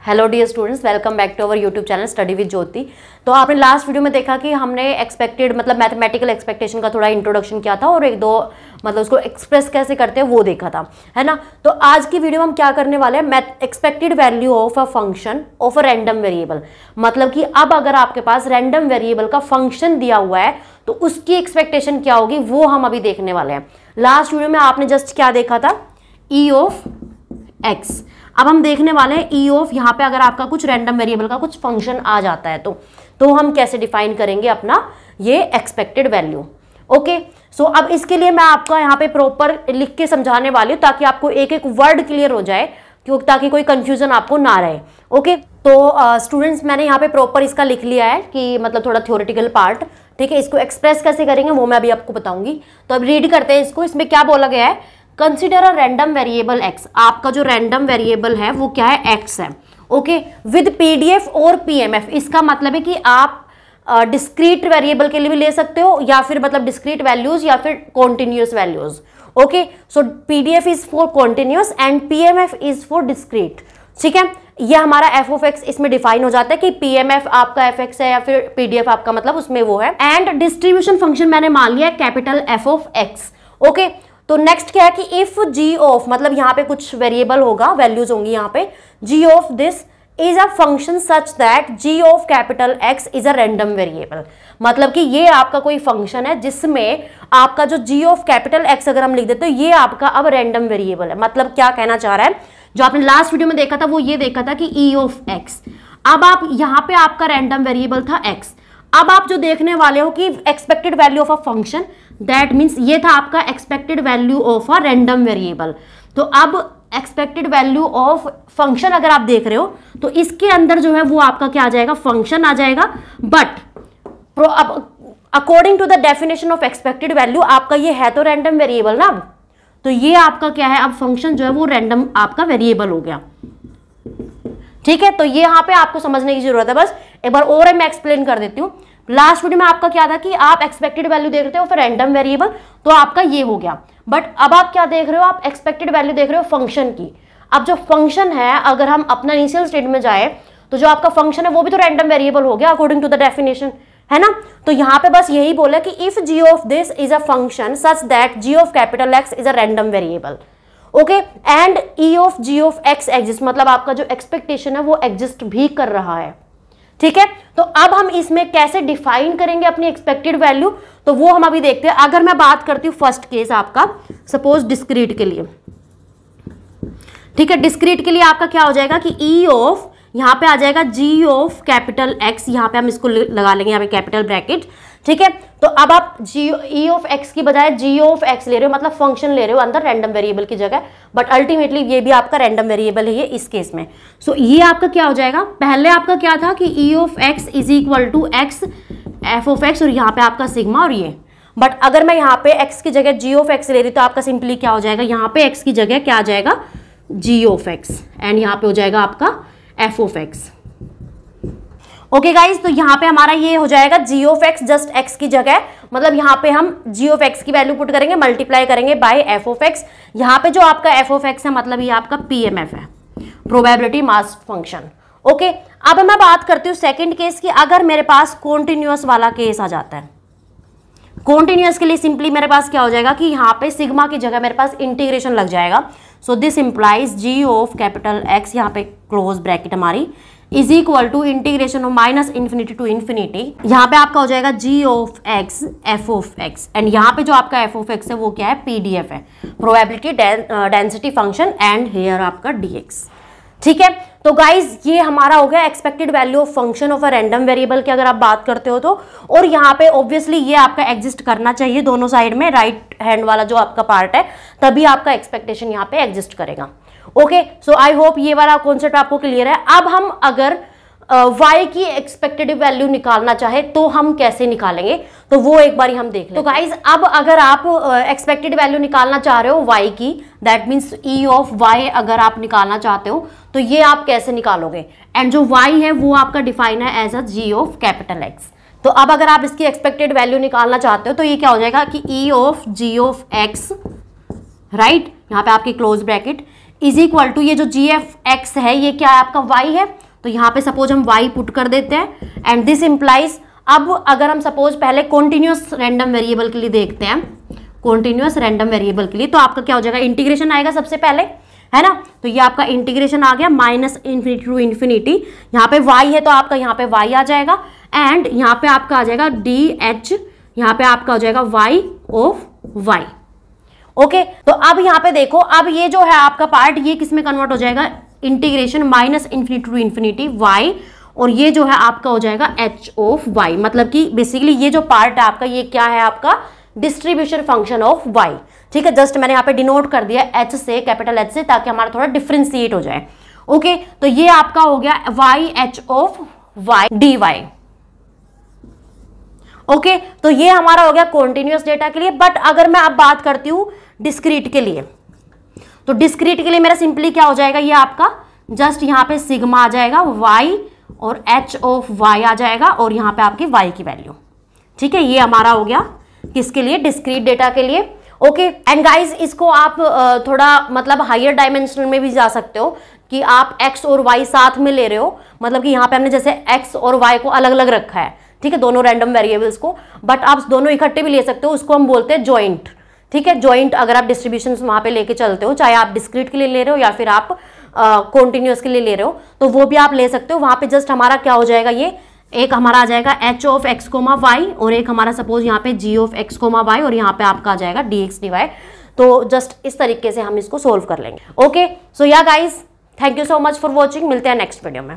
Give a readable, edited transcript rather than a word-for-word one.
Hello dear students, welcome back to our YouTube channel study with Jyoti. तो आपने last video में देखा कि हमने एक्सपेक्टेड मतलब मैथमेटिकल एक्सपेक्टेशन का थोड़ा इंट्रोडक्शन किया था और एक दो मतलब उसको एक्सप्रेस कैसे करते हैं वो देखा था, है ना। तो आज की वीडियो में हम क्या करने वाले हैं, expected value of a function of a random variable. मतलब कि अब अगर आपके पास रैंडम वेरिएबल का फंक्शन दिया हुआ है तो उसकी एक्सपेक्टेशन क्या होगी वो हम अभी देखने वाले हैं। लास्ट वीडियो में आपने जस्ट क्या देखा था, ई ऑफ एक्स। अब हम देखने वाले हैं ई ऑफ, यहाँ पे अगर आपका कुछ रैंडम वेरिएबल का कुछ फंक्शन आ जाता है तो हम कैसे डिफाइन करेंगे अपना ये एक्सपेक्टेड वैल्यू। ओके, सो अब इसके लिए मैं आपका यहाँ पे प्रॉपर लिख के समझाने वाली हूँ ताकि आपको एक एक वर्ड क्लियर हो जाए, क्योंकि ताकि कोई कंफ्यूजन आपको ना रहे। ओके, तो स्टूडेंट्स मैंने यहाँ पे प्रॉपर इसका लिख लिया है कि मतलब थोड़ा थ्योरेटिकल पार्ट, ठीक है। इसको एक्सप्रेस कैसे करेंगे वो मैं अभी आपको बताऊंगी। तो अब रीड करते हैं इसको। इसमें क्या बोला गया है, consider a random variable x. आपका जो रैंडम वेरिएबल है वो क्या है, एक्स है। ओके, विद पीडीएफ और पीएमएफ। इसका मतलब है कि आप डिस्क्रीट वेरिएबल के लिए भी ले सकते हो या फिर मतलब डिस्क्रीट वैल्यूज या फिर continuous values. Okay, so PDF is for continuous and PMF is for discrete. ठीक है, ये हमारा एफ ऑफ एक्स इसमें डिफाइन हो जाता है कि पीएमएफ आपका एफ एक्स है या फिर पीडीएफ आपका मतलब उसमें वो है। एंड डिस्ट्रीब्यूशन फंक्शन मैंने मान लिया है capital F of x. Okay, तो नेक्स्ट क्या है कि इफ जी ऑफ, मतलब यहाँ पे कुछ वेरिएबल होगा, वैल्यूज होंगी यहाँ पे, g of this is a function such that g of capital x is a random variable. मतलब कि ये आपका कोई फंक्शन है जिसमें आपका जो जी ऑफ कैपिटल एक्स अगर हम लिख देते तो ये आपका अब रैंडम वेरिएबल है। मतलब क्या कहना चाह रहा है, जो आपने लास्ट वीडियो में देखा था वो ये देखा था कि ई ऑफ एक्स। अब आप यहाँ पे आपका रैंडम वेरिएबल था एक्स। अब आप जो देखने वाले हो कि expected value of a function, that means ये था आपका expected value of a random variable. तो अब एक्सपेक्टेड वैल्यू ऑफ फंक्शन अगर आप देख रहे हो तो इसके अंदर जो है वो आपका क्या आ जाएगा, फंक्शन आ जाएगा। But according to the definition of expected value आपका ये है तो रैंडम वेरिएबल ना, तो ये आपका क्या है, अब फंक्शन जो है वो रैंडम आपका वेरिएबल हो गया। ठीक है, तो ये यहाँ पे आपको समझने की जरूरत है। बस एक बार और मैं एक्सप्लेन कर देती हूँ। लास्ट वीडियो में आपका क्या था कि आप एक्सपेक्टेड वैल्यू देख रहे हो फिर रैंडम वेरिएबल, तो आपका ये हो गया। बट अब आप क्या देख रहे हो, आप एक्सपेक्टेड वैल्यू देख रहे हो फंक्शन की। अब जो फंक्शन है अगर हम अपना इनिशियल स्टेट में जाए तो जो आपका फंक्शन है वो भी तो रैंडम वेरिएबल हो गया अकॉर्डिंग टू द डेफिनेशन, है ना। तो यहाँ पे बस यही बोला कि if g of this is a function such that g of capital x is a random variable. Okay, and e of g of x exist, मतलब आपका जो एक्सपेक्टेशन है वो एग्जिस्ट भी कर रहा है। ठीक है, तो अब हम इसमें कैसे डिफाइन करेंगे अपनी एक्सपेक्टेड वैल्यू, तो वो हम अभी देखते हैं। अगर मैं बात करती हूँ फर्स्ट केस आपका, सपोज डिस्क्रीट के लिए, ठीक है, डिस्क्रीट के लिए आपका क्या हो जाएगा कि ई ऑफ, यहाँ पे आ जाएगा जी ऑफ कैपिटल एक्स, यहाँ पे हम इसको लगा लेंगे यहाँ पे कैपिटल ब्रैकेट। ठीक है, तो अब आप ई ऑफ एक्स की बजाय जी ऑफ एक्स ले रहे हो, मतलब फंक्शन ले रहे हो अंदर रैंडम वेरिएबल की जगह, बट अल्टीमेटली ये भी आपका रैंडम वेरिएबल है ये इस केस में। सो ये आपका क्या हो जाएगा, पहले आपका क्या था कि e of x is equal to x f of x और यहाँ पे आपका सिग्मा और ये। बट अगर मैं यहाँ पे एक्स की जगह जी ऑफ एक्स ले रही तो आपका सिंपली क्या हो जाएगा, यहाँ पे एक्स की जगह क्या आ जाएगा, जी ऑफ एक्स, एंड यहाँ पे हो जाएगा आपका F of x. Okay guys, तो यहाँ पे हमारा ये हो जाएगा g of x just x की जगह, मतलब यहाँ पे हम जी ऑफ एक्स की वैल्यू पुट करेंगे, मल्टीप्लाई करेंगे बाय एफ ऑफ एक्स। यहाँ पे जो आपका एफ ऑफ एक्स है मतलब ये आपका पीएमएफ है, प्रोबेबिलिटी मास फंक्शन। ओके, अब मैं बात करती हूँ सेकंड केस की। अगर मेरे पास कॉन्टिन्यूअस वाला केस आ जाता है, कॉन्टिन्यूअस के लिए सिंपली मेरे पास क्या हो जाएगा कि यहाँ पे सिग्मा की जगह मेरे पास इंटीग्रेशन लग जाएगा। So this implies g of capital X, यहाँ पे क्लोज ब्रैकेट हमारी, is equal to integration of minus infinity to infinity. यहाँ पे आपका हो जाएगा g of x f of x, and यहाँ पे जो आपका एफ ऑफ एक्स है वो क्या है, पीडीएफ है, probability density function, and here आपका डीएक्स। ठीक है, तो गाइज ये हमारा हो गया expected value of function of a random variable की अगर आप बात करते हो तो। और यहाँ पे ऑब्वियसली ये आपका एग्जिस्ट करना चाहिए दोनों साइड में, राइट हैंड वाला जो आपका पार्ट है, तभी आपका एक्सपेक्टेशन यहाँ पे एग्जिस्ट करेगा। ओके, सो आई होप ये वाला कॉन्सेप्ट आपको क्लियर है। अब हम अगर y की एक्सपेक्टेड वैल्यू निकालना चाहे तो हम कैसे निकालेंगे, तो वो एक बार हम देख लें। तो गाइज अब अगर आप एक्सपेक्टेड वैल्यू निकालना चाह रहे हो y की, that means e of y अगर आप निकालना चाहते हो तो ये आप कैसे निकालोगे, एंड जो y है वो आपका डिफाइन है as a g of capital x। तो अब अगर आप इसकी एक्सपेक्टेड वैल्यू निकालना चाहते हो तो ये क्या हो जाएगा कि e of g of x, right, यहाँ पे आपकी close bracket, is equal to ये जो जी एफ एक्स है ये क्या है आपका y है, तो यहाँ पे सपोज हम y पुट कर देते हैं एंड दिस इंप्लाइज, अब अगर हम सपोज पहले कॉन्टिन्यूस रैंडम वेरिएबल के लिए देखते हैं, कॉन्टिन्यूस रैंडम वेरिएबल के लिए तो आपका क्या हो जाएगा, इंटीग्रेशन आएगा सबसे पहले, है ना। तो ये आपका इंटीग्रेशन आ गया माइनस इन्फिनिटी टू इन्फिनिटी, यहाँ पे y है तो आपका यहाँ पे y आ जाएगा एंड यहाँ पे आपका आ जाएगा डी एच, यहाँ पे आपका हो जाएगा y ऑफ y। ओके तो अब यहाँ पे देखो, अब ये जो है आपका पार्ट ये किस में कन्वर्ट हो जाएगा, integration minus infinity to infinity y, और ये जो है आपका हो जाएगा h ऑफ y, मतलब कि बेसिकली ये जो पार्ट है आपका ये क्या है आपका डिस्ट्रीब्यूशन फंक्शन ऑफ y। ठीक है, जस्ट मैंने यहाँ पे डिनोट कर दिया h से, कैपिटल H से, ताकि हमारा थोड़ा डिफ्रेंशिएट हो जाए। ओके तो ये आपका हो गया y h of y dy। Okay तो ये हमारा हो गया कॉन्टिन्यूअस डेटा के लिए। बट अगर मैं अब बात करती हूँ डिस्क्रीट के लिए, तो डिस्क्रीट के लिए मेरा सिंपली क्या हो जाएगा, ये आपका जस्ट यहाँ पे सिग्मा आ जाएगा y और h ऑफ y आ जाएगा और यहाँ पे आपकी y की वैल्यू। ठीक है, ये हमारा हो गया किसके लिए, डिस्क्रीट डेटा के लिए। ओके एंड गाइज इसको आप थोड़ा मतलब हायर डायमेंशनल में भी जा सकते हो कि आप x और y साथ में ले रहे हो, मतलब कि यहाँ पे हमने जैसे x और y को अलग अलग रखा है, ठीक है, दोनों रैंडम वेरिएबल्स को, बट आप दोनों इकट्ठे भी ले सकते हो, उसको हम बोलते हैं जॉइंट। ठीक है, जॉइंट अगर आप डिस्ट्रीब्यूशन वहां पे लेके चलते हो, चाहे आप डिस्क्रीट के लिए ले रहे हो या फिर आप कॉन्टिन्यूअस के लिए ले रहे हो, तो वो भी आप ले सकते हो। वहां पे जस्ट हमारा क्या हो जाएगा, ये एक हमारा आ जाएगा h of x comma y और एक हमारा सपोज यहाँ पे g of x comma y और यहाँ पे आपका आ जाएगा dx dy। तो जस्ट इस तरीके से हम इसको सोल्व कर लेंगे। Okay so yeah guys, thank you so much for watching, मिलते हैं नेक्स्ट वीडियो में।